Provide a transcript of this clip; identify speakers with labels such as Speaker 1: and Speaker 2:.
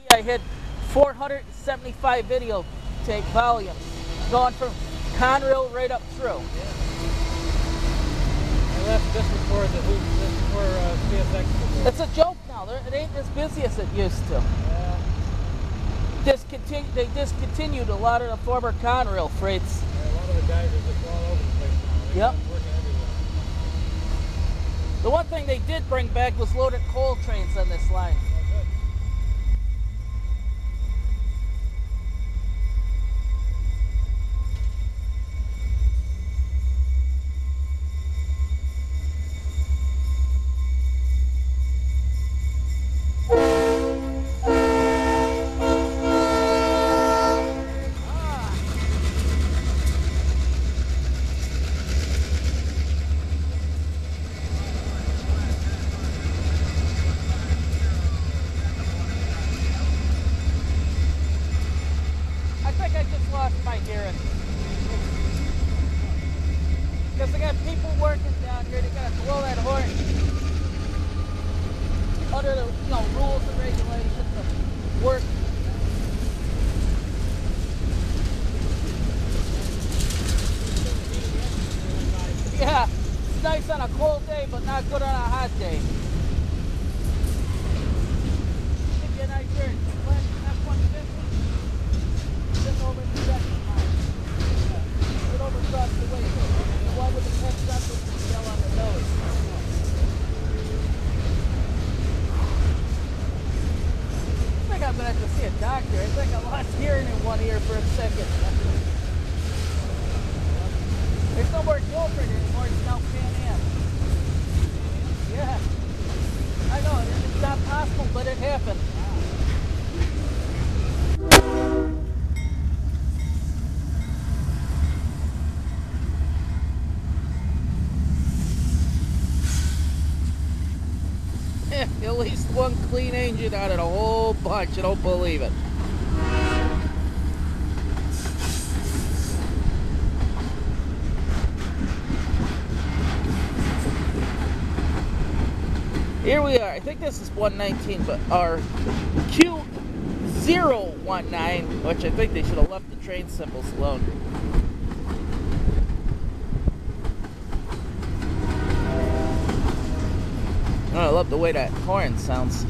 Speaker 1: I had 475 video tape volumes going from Conrail right up through.
Speaker 2: Yeah. I left just before CSX.
Speaker 1: It's a joke now. It ain't as busy as it used to.
Speaker 2: Yeah.
Speaker 1: They discontinued a lot of the former Conrail freights.
Speaker 2: Yeah, a lot of the guys are just all over the place now.
Speaker 1: Yep.
Speaker 2: Working everywhere.
Speaker 1: The one thing they did bring back was loaded coal trains on this line.
Speaker 2: Oh, good.
Speaker 1: I think I just lost my hearing. Because I got people working down here, they gotta blow that horn. Under the rules and regulations of work. Yeah, it's nice on a cold day, but not good on a hot day. Give you a nice hearing. F-150. Just over the second line. Right over across the way. The one with the pet sensor and yell on the nose. I think I'm gonna have to see a doctor. I think I lost hearing in one ear for a second. There's no more Guilford anymore. It's now Pan Am. Yeah. I know. It's not possible, but it happened. At least one clean engine out of the whole bunch. I don't believe it. Here we are. I think this is 119, but our Q019, which I think they should have left the train symbols alone. Oh, I love the way that horn sounds.